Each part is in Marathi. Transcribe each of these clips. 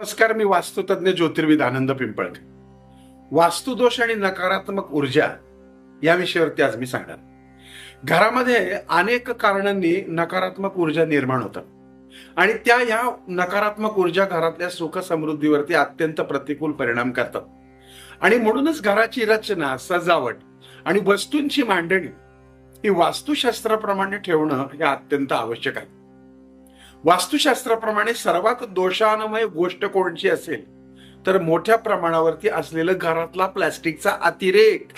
नमस्कार, मी वास्तुतज्ञ ज्योतिर्विद आनंद पिंपळकर. वास्तुदोष आणि नकारात्मक ऊर्जा या विषयावरती आज मी सांगणार. घरामध्ये अनेक कारणांनी नकारात्मक ऊर्जा निर्माण होतात आणि त्या ह्या नकारात्मक ऊर्जा घरातल्या सुख समृद्धीवरती अत्यंत प्रतिकूल परिणाम करतात. आणि म्हणूनच घराची रचना, सजावट आणि वस्तूंची मांडणी ही वास्तुशास्त्राप्रमाणे ठेवणं हे अत्यंत आवश्यक आहे. वास्तुशास्त्राप्रमाणे सर्वात दोषांमय गोष्ट कोणची असेल तर मोठ्या प्रमाणावरती असलेलं घरातला प्लास्टिकचा अतिरेक.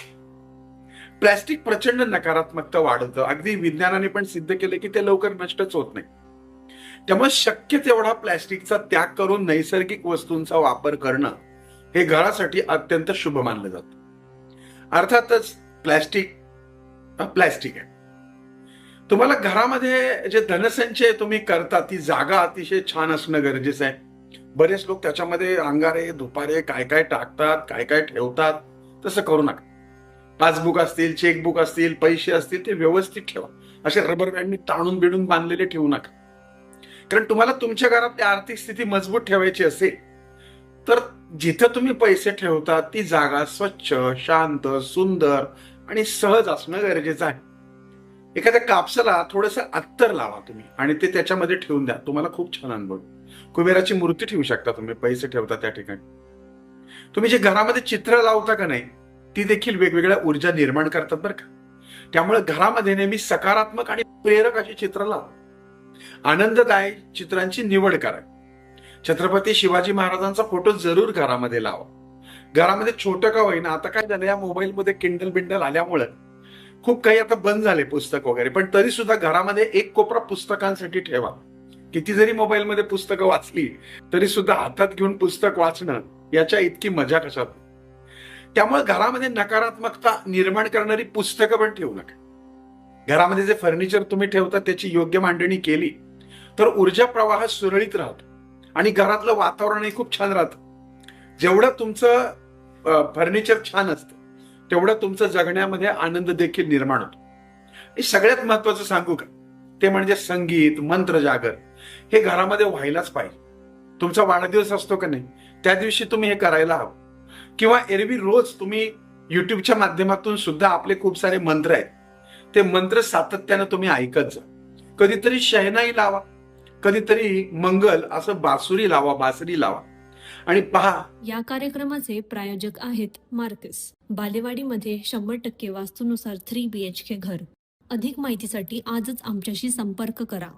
प्लास्टिक प्रचंड नकारात्मकता वाढवतं. अगदी विज्ञानाने पण सिद्ध केलं की ते लवकर नष्टच होत नाही. त्यामुळे शक्य तेवढा प्लास्टिकचा त्याग करून नैसर्गिक वस्तूंचा वापर करणं हे घरासाठी अत्यंत शुभ मानलं जातं. अर्थातच प्लास्टिक प्लास्टिक आहे. तुम्हाला घरामध्ये जे धनसंचय तुम्ही करता ती जागा अतिशय छान असणं गरजेचं आहे. बरेच लोक त्याच्यामध्ये अंगारे धुपारे काय काय टाकतात, काय काय ठेवतात. तसं करू नका. पासबुक असतील, चेकबुक असतील, पैसे असतील ते व्यवस्थित ठेवा. असे रबर बँडनी ताणून बिडून बांधलेले ठेवू नका. कारण तुम्हाला तुमच्या घरातली आर्थिक स्थिती मजबूत ठेवायची असेल तर जिथं तुम्ही पैसे ठेवता ती जागा स्वच्छ, शांत, सुंदर आणि सहज असणं गरजेचं आहे. एखाद्या कापसाला थोडंसं अत्तर लावा तुम्ही आणि ते त्याच्यामध्ये ठेवून द्या. तुम्हाला खूप छान अनुभव. कुबेराची मूर्ती ठेवू शकता तुम्ही, पैसे ठेवता त्या ठिकाणी. तुम्ही जे घरामध्ये चित्र लावता का नाही ती देखील वेगवेगळ्या ऊर्जा निर्माण करतात बरं का. त्यामुळे घरामध्ये नेहमी सकारात्मक आणि प्रेरक अशी चित्र लावा. आनंददायक चित्रांची निवड करा. छत्रपती शिवाजी महाराजांचा फोटो जरूर घरामध्ये लावा. घरामध्ये छोटं का होईना, आता काय झालं या मोबाईलमध्ये किंडल बिंडल आल्यामुळे खूप काही आता बंद झाले पुस्तक वगैरे, पण तरी सुद्धा घरामध्ये एक कोपरा पुस्तकांसाठी ठेवा. किती जरी मोबाईलमध्ये पुस्तकं वाचली तरी सुद्धा हातात घेऊन पुस्तक वाचणं याच्या इतकी मजा कशात. त्यामुळे घरामध्ये नकारात्मकता निर्माण करणारी पुस्तकं पण ठेवू नका. घरामध्ये जे फर्निचर तुम्ही ठेवता त्याची योग्य मांडणी केली तर ऊर्जा प्रवाह सुरळीत राहतो आणि घरातलं वातावरणही खूप छान राहतं. जेवढं तुमचं फर्निचर छान असतं तेवढं तुमचं जगण्यामध्ये आनंद देखील निर्माण होतो. हे सगळ्यात महत्वाचं सांगू का, ते म्हणजे संगीत, मंत्र जागर हे घरामध्ये व्हायलाच पाहिजे. तुमचा वाढदिवस असतो का नाही त्या दिवशी तुम्ही हे करायला हवं. किंवा एरवी रोज तुम्ही युट्यूबच्या माध्यमातून सुद्धा आपले खूप सारे मंत्र आहेत, ते मंत्र सातत्यानं तुम्ही ऐकत जा. कधीतरी शहनाई लावा, कधीतरी मंगल असं बासरी लावा आणि पहा. या कार्यक्रमाचे प्रायोजक आहेत मार्कस. बालेवाडीमध्ये 100% वास्तूनुसार 3 BHK घर. अधिक माहितीसाठी आजच आमच्याशी संपर्क करा.